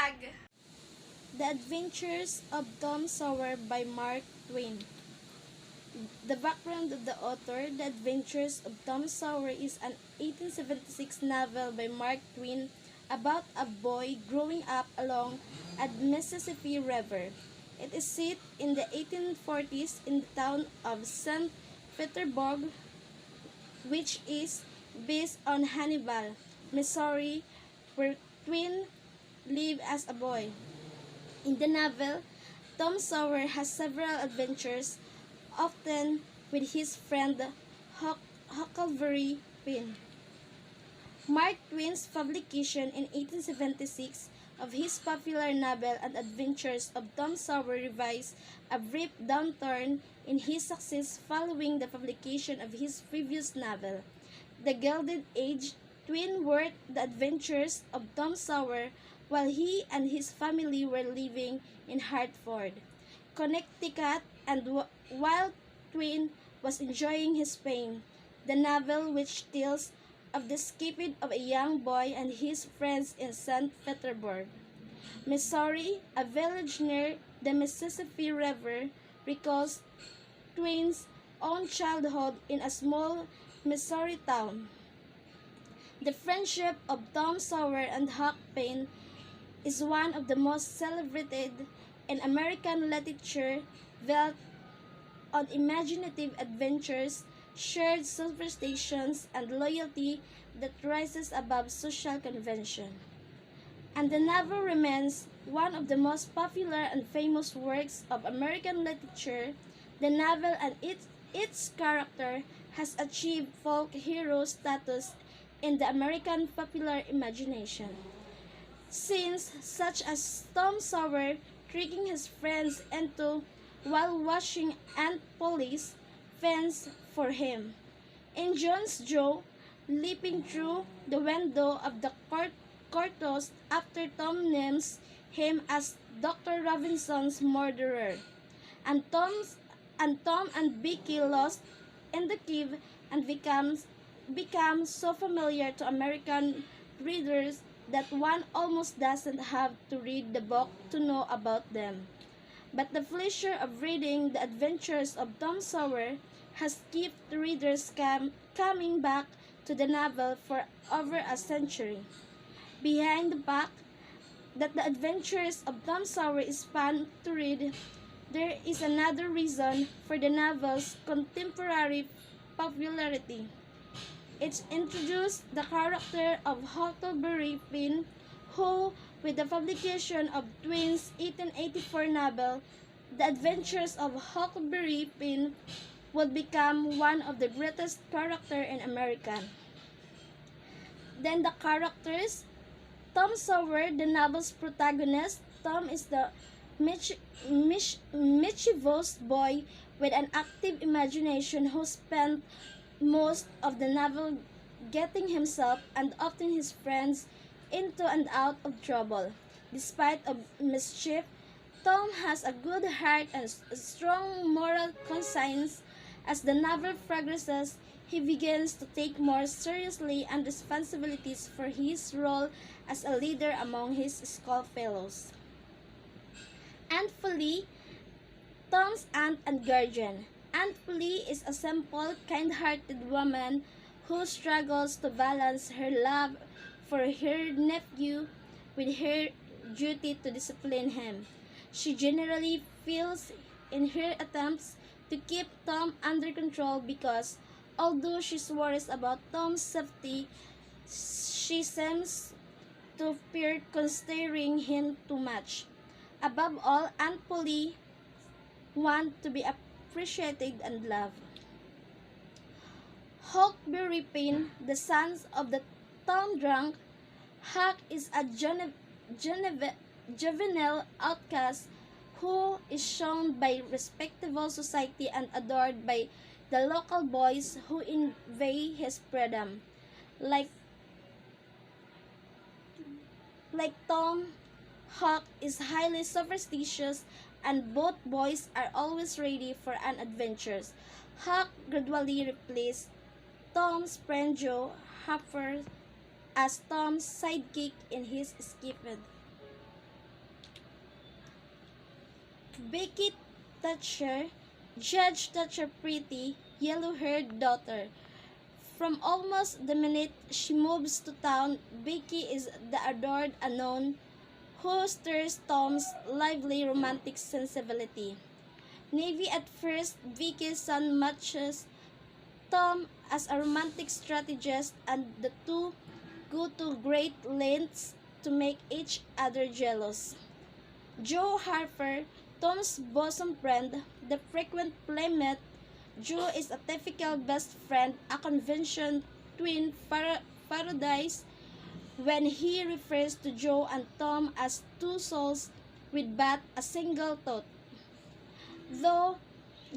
Vlog! The Adventures of Tom Sawyer by Mark Twain. The background of the author, The Adventures of Tom Sawyer, is an 1876 novel by Mark Twain about a boy growing up along a Mississippi River. It is set in the 1840s in the town of St. Petersburg, which is based on Hannibal, Missouri, where Twain lived as a boy. In the novel, Tom Sawyer has several adventures, often with his friend Huckleberry Finn. Mark Twain's publication in 1876 of his popular novel and adventures of Tom Sawyer revised a brief downturn in his success following the publication of his previous novel. The Gilded Age. Twain wrote the adventures of Tom Sawyer while he and his family were living in Hartford, Connecticut, and while Twain was enjoying his fame. The novel, which tells of the escape of a young boy and his friends in St. Petersburg, Missouri, a village near the Mississippi River, recalls Twain's own childhood in a small Missouri town. The friendship of Tom Sawyer and Huck Finn is one of the most celebrated in American literature, built on imaginative adventures, shared superstitions, and loyalty that rises above social convention. And the novel remains one of the most popular and famous works of American literature. The novel and its character has achieved folk hero status in the American popular imagination. Scenes such as Tom Sawyer tricking his friends into while watching Aunt Polly's fence for him, Injun's Joe leaping through the window of the courthouse after Tom names him as Dr. Robinson's murderer, and Tom and Becky lost in the cave and become so familiar to American readers that one almost doesn't have to read the book to know about them. But the pleasure of reading the adventures of Tom Sawyer has kept readers coming back to the novel for over a century. Behind the fact that the adventures of Tom Sawyer is fun to read, there is another reason for the novel's contemporary popularity. It introduced the character of Huckleberry Finn, who, with the publication of Twain's 1884 novel, The Adventures of Huckleberry Finn, would become one of the greatest characters in America. Then the characters. Tom Sawyer, the novel's protagonist. Tom is the mischievous boy with an active imagination who spent most of the novel getting himself and often his friends into and out of trouble. Despite of mischief, Tom has a good heart and a strong moral conscience. As the novel progresses, he begins to take more seriously and responsibilities for his role as a leader among his schoolfellows. Aunt Polly, Tom's aunt and guardian. Aunt Polly is a simple, kind-hearted woman who struggles to balance her love for her nephew with her duty to discipline him. She generally fails in her attempts to keep Tom under control because, although she worries about Tom's safety, she seems to fear considering him too much. Above all, Aunt Polly wants to be appreciated and loved. Huckleberry Finn, the son of the town drunk. Huck is a juvenile outcast who is shunned by respectable society and adored by the local boys who envy his freedom. Like Tom, Huck is highly superstitious, and both boys are always ready for an adventure. Huck gradually replaced Tom's friend Joe Hopper as Tom's sidekick in his escapade. Becky Thatcher, Judge Thatcher's pretty, yellow-haired daughter. From almost the minute she moves to town, Becky is the adored unknown who stirs Tom's lively romantic sensibility. Navy at first, Becky's son matches Tom as a romantic strategist, and the two go to great lengths to make each other jealous. Joe Harper, Tom's bosom friend, the frequent playmate. Joe is a typical best friend, a convention twin paradise when he refers to Joe and Tom as two souls with but a single thought. Though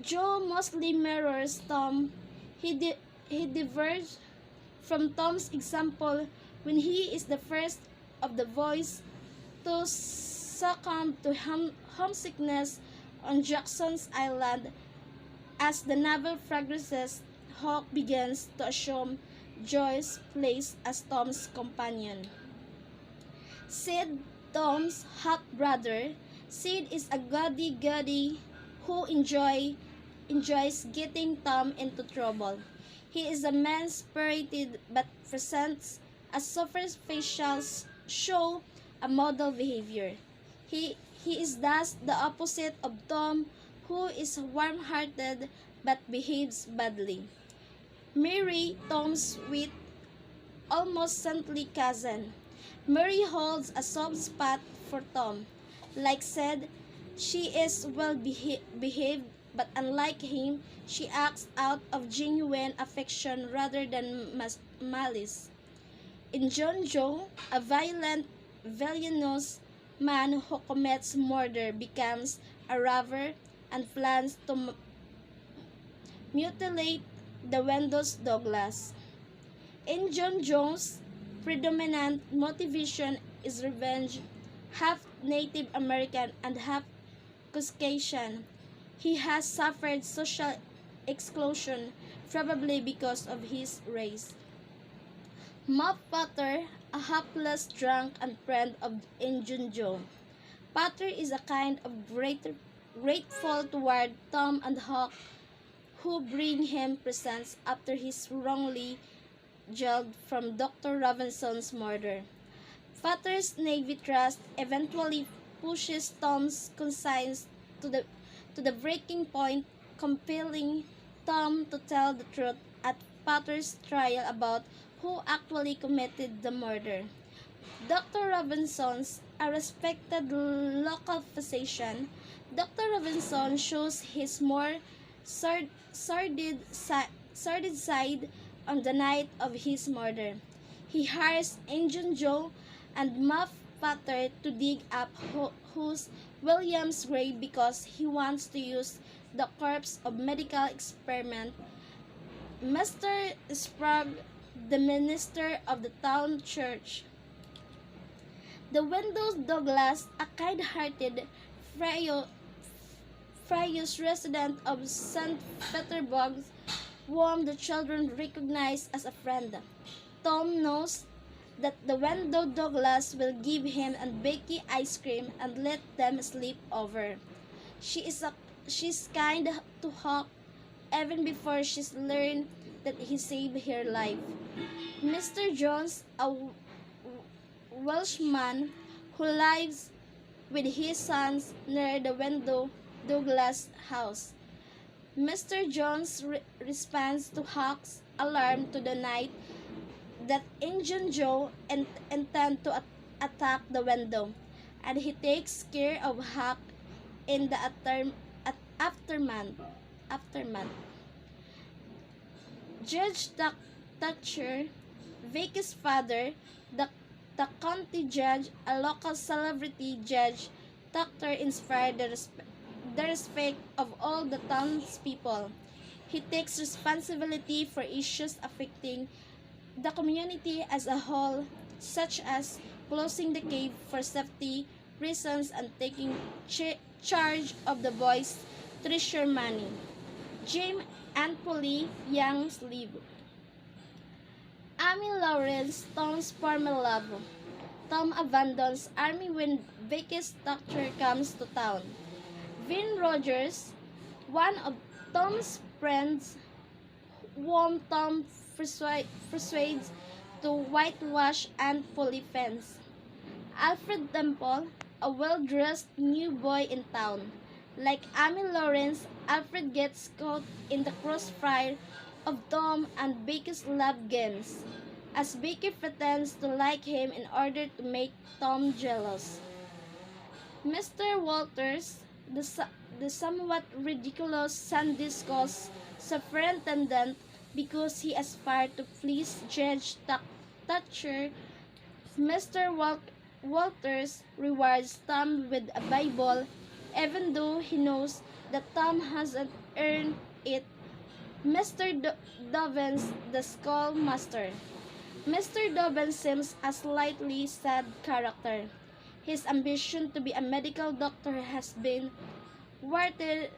Joe mostly mirrors Tom, he diverges from Tom's example when he is the first of the boys to succumb to homesickness on Jackson's Island. As the novel progresses, Hawk begins to assume Joy's place as Tom's companion. Sid, Tom's half brother. Sid is a goody-goody who enjoys getting Tom into trouble. He is a mean-spirited but presents a superficial show a model behavior. He is thus the opposite of Tom, who is warm-hearted but behaves badly. Mary, Tom's sweet, almost saintly cousin. Mary holds a soft spot for Tom. Like Sid, she is well behaved, but unlike him, she acts out of genuine affection rather than malice. In John Joe, a villainous man who commits murder becomes a robber and plans to mutilate the Wendos Douglas. In John Jones, predominant motivation is revenge, half Native American and half Caucasian. He has suffered social exclusion, probably because of his race. Muff Potter, a hapless drunk and friend of Injun Joe. Potter is a kind of grateful toward Tom and Hawk, who bring him presents after he's wrongly jailed from Dr. Robinson's murder. Potter's Navy trust eventually pushes Tom's conscience to the breaking point, compelling Tom to tell the truth at Potter's trial about who actually committed the murder. Dr. Robinson's a respected local physician. Dr. Robinson shows his more sordid side on the night of his murder. He hires Injun Joe and Muff Potter to dig up William's grave because he wants to use the corpse of medical experiment. Mr. Sprague, the minister of the town church. The Wendos Douglas, a kind-hearted, frious resident of St. Petersburg, whom the children recognize as a friend. Tom knows that the Wendo Douglas will give him and Becky ice cream and let them sleep over. She's kind to Hawk even before she's learned that he saved her life. Mr. Jones, a Welshman who lives with his sons near the Wendo Douglas house. Mr. Jones responds to Hawk's alarm to the night that Injun Joe intend to attack the Wendo, and he takes care of Hawk in the aftermath. Judge Thatcher, Vicky's father, the county judge, a local celebrity judge, Thatcher inspired the respect of all the townspeople. He takes responsibility for issues affecting the community as a whole, such as closing the cave for safety reasons and taking charge of the boys' treasure money. Jim and Polly Young's live. Amy Lawrence, Tom's former love. Tom abandons Amy when Vicky's doctor comes to town. Vin Rogers, one of Tom's friends, whom Tom persuades to whitewash and fully fence. Alfred Temple, a well-dressed new boy in town. Like Amy Lawrence, Alfred gets caught in the crossfire of Tom and Becky's love games, as Becky pretends to like him in order to make Tom jealous. Mr. Walters, the somewhat ridiculous Sunday school superintendent, because he aspired to please Judge Thatcher, Walters rewards Tom with a Bible, even though he knows that Tom hasn't earned it. Mr. Dobbins, the schoolmaster. Mr. Dobbins seems a slightly sad character. His ambition to be a medical doctor has been thwarted,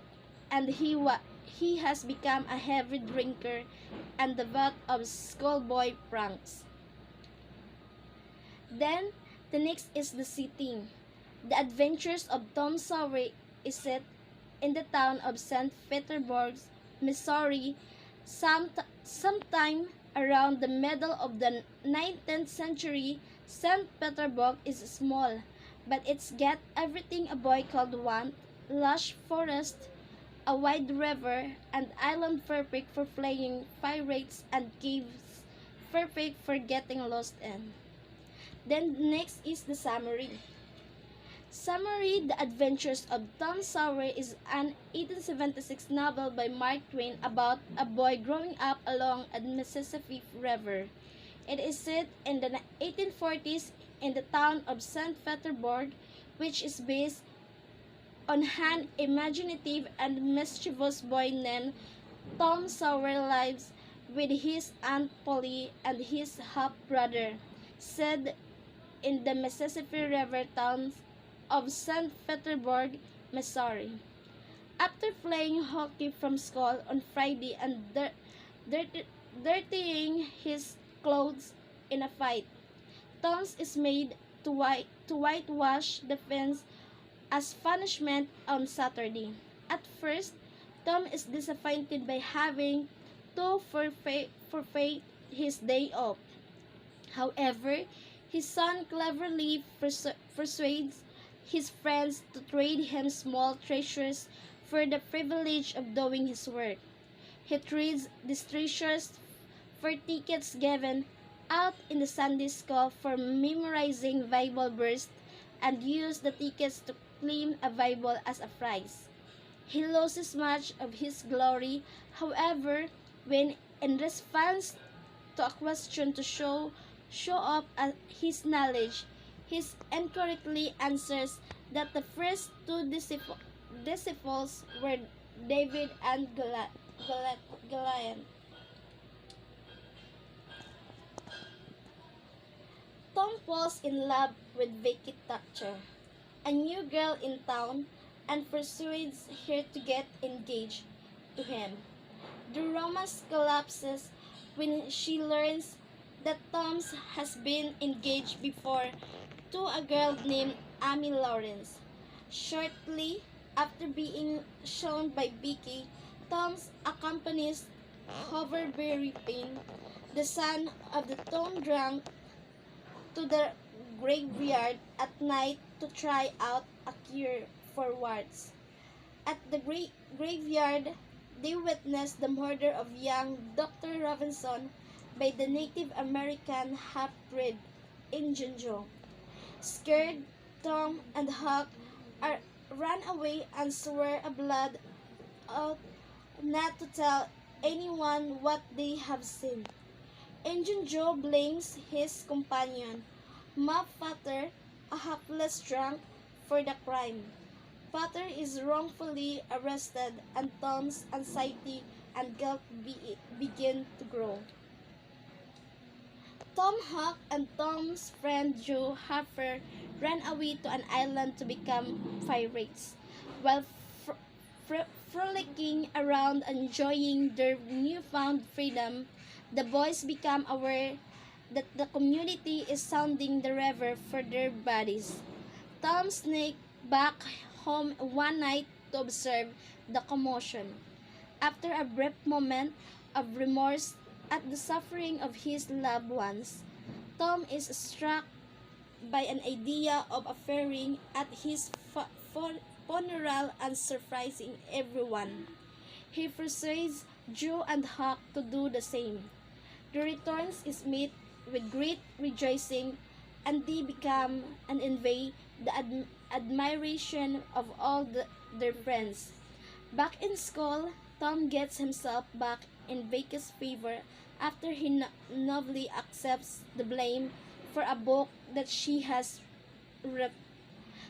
and he has become a heavy drinker and the butt of schoolboy pranks. Then, the next is the setting. The Adventures of Tom Sawyer is set in the town of St. Petersburg, Missouri, sometime around the middle of the 19th century. St. Petersburg is small, but it's got everything a boy could want: lush forest, a wide river, and island perfect for playing pirates, and caves perfect for getting lost in. Then next is the summary. Summary: The Adventures of Tom Sawyer is an 1876 novel by Mark Twain about a boy growing up along a Mississippi River. It is set in the 1840s in the town of St. Petersburg, which is based on an imaginative and mischievous boy named Tom Sawyer lives with his Aunt Polly and his half-brother, Sid, in the Mississippi River town of St. Petersburg, Missouri. After playing hockey from school on Friday and dirtying his clothes in a fight, Tom is made to whitewash the fence as punishment on Saturday. At first, Tom is disappointed by having to forfeit his day off. However, his son cleverly persuades his friends to trade him small treasures for the privilege of doing his work. He trades these treasures for tickets given out in the Sunday school for memorizing Bible verses, and uses the tickets to claim a Bible as a prize. He loses much of his glory, however, when, in response to a question to show off his knowledge, he incorrectly answers that the first two disciples were David and Goliath. Tom falls in love with Becky Thatcher, a new girl in town, and persuades her to get engaged to him. The romance collapses when she learns that Tom has been engaged before to a girl named Amy Lawrence. Shortly after being shown by Becky, Tom accompanies Hoverberry Payne, the son of the town drunk, to the graveyard at night to try out a cure for warts. At the graveyard, they witness the murder of young Dr. Robinson by the Native American half-breed Injun Joe. Scared, Tom and Huck run away and swear a blood oath not to tell anyone what they have seen. Injun Joe blames his companion, Muff Potter, a hapless drunk, for the crime. Potter is wrongfully arrested, and Tom's anxiety and guilt begin to grow. Tom Huck and Tom's friend Joe Harper ran away to an island to become pirates. While frolicking around and enjoying their newfound freedom, the boys become aware that the community is sounding the river for their bodies. Tom sneaks back home one night to observe the commotion. After a brief moment of remorse at the suffering of his loved ones, Tom is struck by an idea of appearing at his funeral and surprising everyone. He persuades Joe and Huck to do the same. The returns is met with great rejoicing, and they become and envy the admiration of all their friends. Back in school, Tom gets himself back in Becky's favor after he nobly accepts the blame for a book that she has ripped.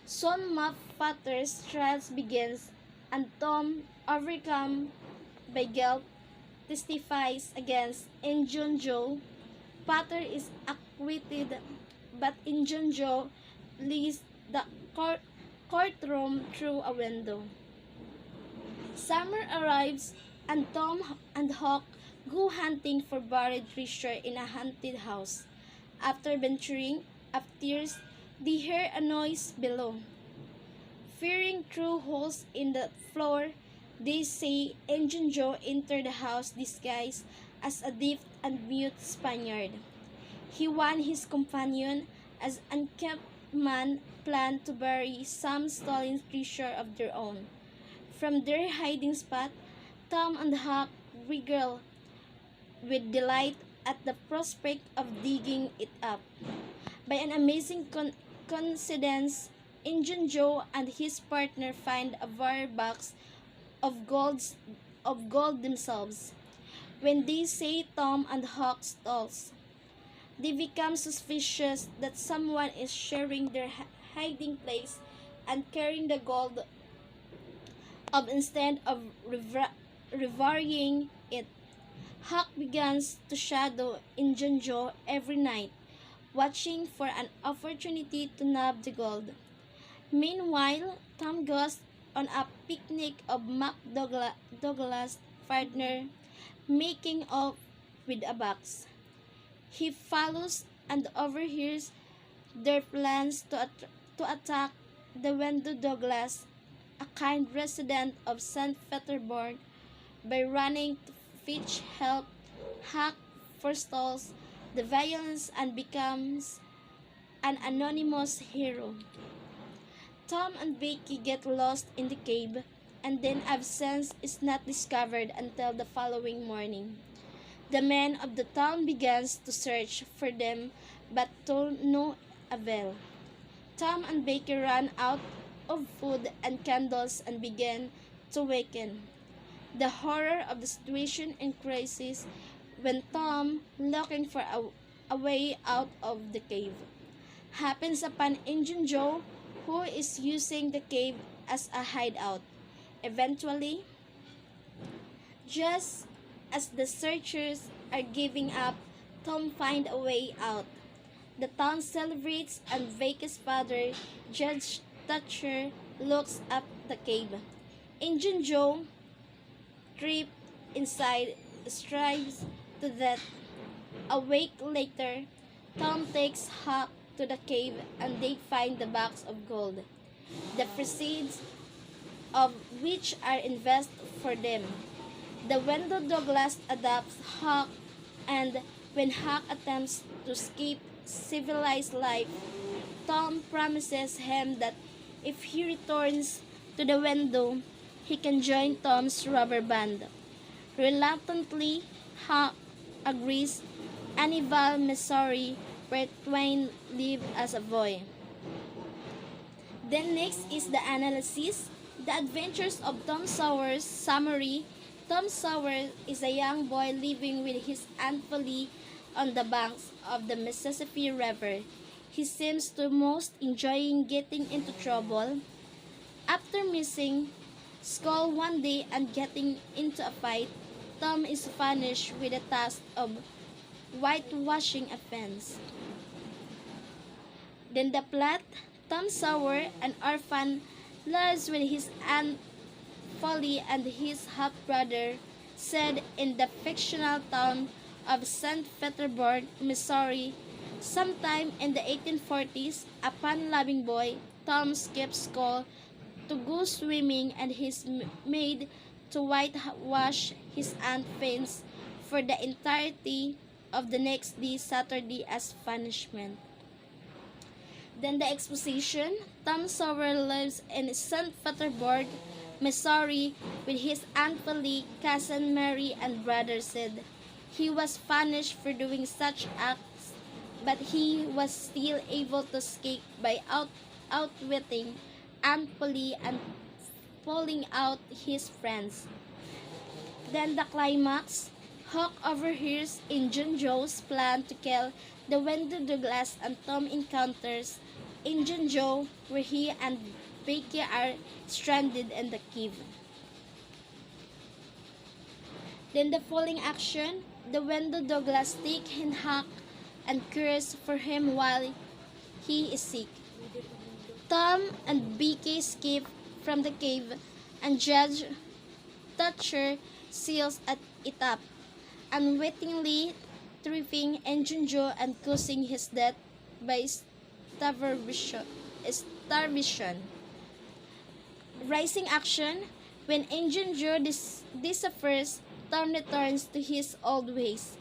Soon Muff Potter's trials begins, and Tom, overcome by guilt, testifies against Injun Joe. Potter is acquitted, but Injun Joe leaves the courtroom through a window. Summer arrives, and Tom and Hawk go hunting for buried treasure in a haunted house. After venturing upstairs, they hear a noise below. Peering through holes in the floor, they say Injun Joe entered the house disguised as a deaf and mute Spaniard. He warned his companion as unkempt man planned to bury some stolen treasure of their own. From their hiding spot, Tom and Huck wriggle with delight at the prospect of digging it up. By an amazing coincidence, Injun Joe and his partner find a wire box of gold themselves. When they say Tom and Huck stalls, they become suspicious that someone is sharing their hiding place and carrying the gold instead of revarying it. Huck begins to shadow Injun Joe every night, watching for an opportunity to nab the gold. Meanwhile, Tom goes on a picnic of Mac Douglas' partner, making off with a box. He follows and overhears their plans to attack the Wendell Douglas, a kind resident of St. Petersburg, by running to fetch help. Huck forestalls the violence and becomes an anonymous hero. Tom and Becky get lost in the cave, and then absence is not discovered until the following morning. The men of the town begins to search for them, but to no avail. Tom and Becky run out of food and candles and begin to waken. The horror of the situation increases when Tom, looking for a way out of the cave, happens upon Injun Joe, who is using the cave as a hideout. Eventually, just as the searchers are giving up, Tom finds a way out. The town celebrates, and Becky's father, Judge Thatcher, looks up the cave. Injun Joe, trapped inside, strives to death. A week later, Tom takes Huck to the cave, and they find the box of gold, the proceeds of which are invested for them. The Wendell Douglas adopts Huck, and when Huck attempts to escape civilized life, Tom promises him that if he returns to the Wendell, he can join Tom's robber band. Reluctantly, Huck agrees, Anniville, Missouri, where Twain lived as a boy. Then next is the analysis. The Adventures of Tom Sawyer. Summary. Tom Sawyer is a young boy living with his Aunt Polly on the banks of the Mississippi River. He seems to most enjoying getting into trouble. After missing school one day and getting into a fight, Tom is punished with the task of whitewashing a fence. Then the plot: Tom Sawyer, an orphan, lives with his Aunt Polly and his half-brother, set in the fictional town of St. Petersburg, Missouri. Sometime in the 1840s, a fun-loving boy, Tom skips school to go swimming and his maid to whitewash his aunt's fence for the entirety of the next day, Saturday, as punishment. Then the exposition. Tom Sawyer lives in St. Petersburg, Missouri, with his Aunt Polly, cousin Mary, and brother Sid. He was punished for doing such acts, but he was still able to escape by outwitting Aunt Polly and pulling out his friends. Then the climax. Hawk overhears Injun Joe's plan to kill the Wendell Douglas, and Tom encounters Injun Joe, where he and Becky are stranded in the cave. Then the following action. The Wendell Douglas take in Hawk and curse for him while he is sick. Tom and Becky escape from the cave, and Judge Thatcher seals it up, unwittingly tripping Injun Joe and causing his death by starvation. Rising action. When Injun Joe disappears, Tom returns to his old ways.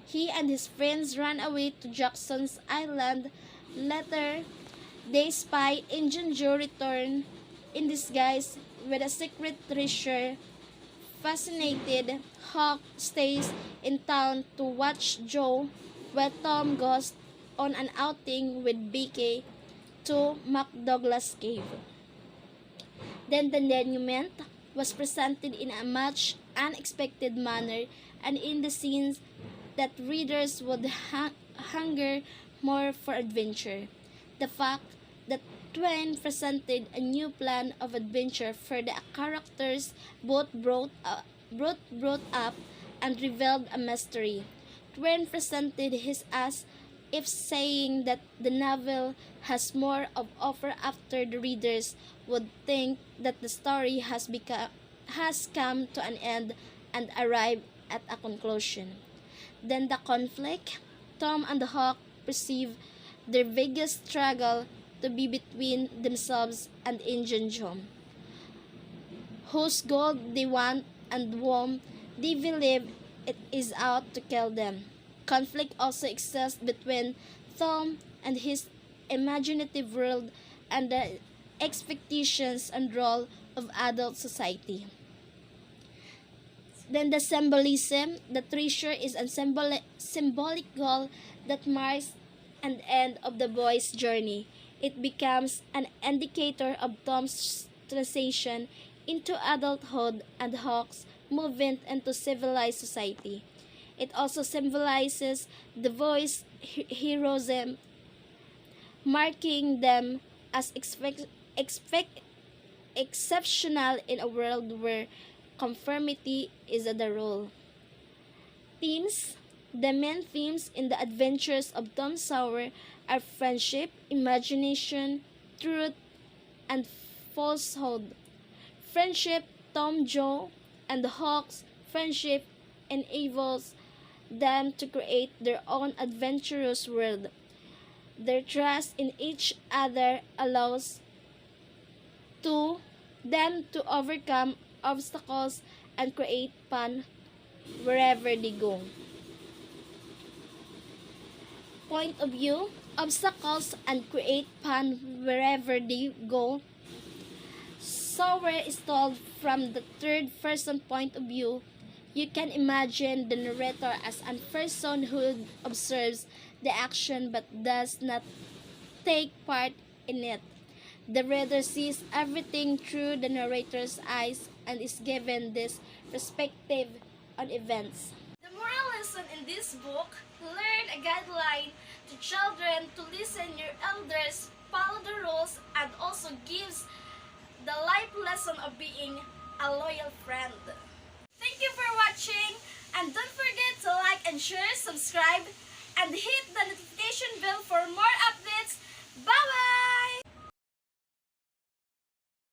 He and his friends run away to Jackson's Island. Later, they spy Injun Joe return in disguise with a secret treasure. Fascinated, Hawk stays in town to watch Joe, while Tom goes on an outing with Becky to McDouglas Cave. Then the denouement was presented in a much unexpected manner, and in the scenes that readers would hunger more for adventure. The fact that Twain presented a new plan of adventure for the characters both brought up and revealed a mystery. Twain presented his as if saying that the novel has more of offer after the readers would think that the story has come to an end and arrived at a conclusion. Then the conflict. Tom and the Hawk perceive their biggest struggle to be between themselves and Injun Joe, whose gold they want and whom they believe it is out to kill them. Conflict also exists between Tom and his imaginative world and the expectations and role of adult society. Then the symbolism. The treasure is a symbolic goal that marks an end of the boy's journey. It becomes an indicator of Tom's transition into adulthood and Hawk's movement into civilized society. It also symbolizes the boy's heroism, marking them as exceptional in a world where conformity is the rule. Themes. The main themes in the adventures of Tom Sawyer are friendship, imagination, truth, and falsehood. Friendship. Tom, Joe, and the Hawk's friendship enables them to create their own adventurous world. Their trust in each other allows them to overcome obstacles and create fun wherever they go. Point of view. Obstacles and create fun wherever they go. Sawyer is told from the third-person point of view. You can imagine the narrator as a person who observes the action but does not take part in it. The reader sees everything through the narrator's eyes and is given this perspective on events. The moral lesson in this book: learn a guideline to children to listen your elders, follow the rules, and also gives the life lesson of being a loyal friend. Thank you for watching, and don't forget to like and share, subscribe, and hit the notification bell for more updates. Bye-bye!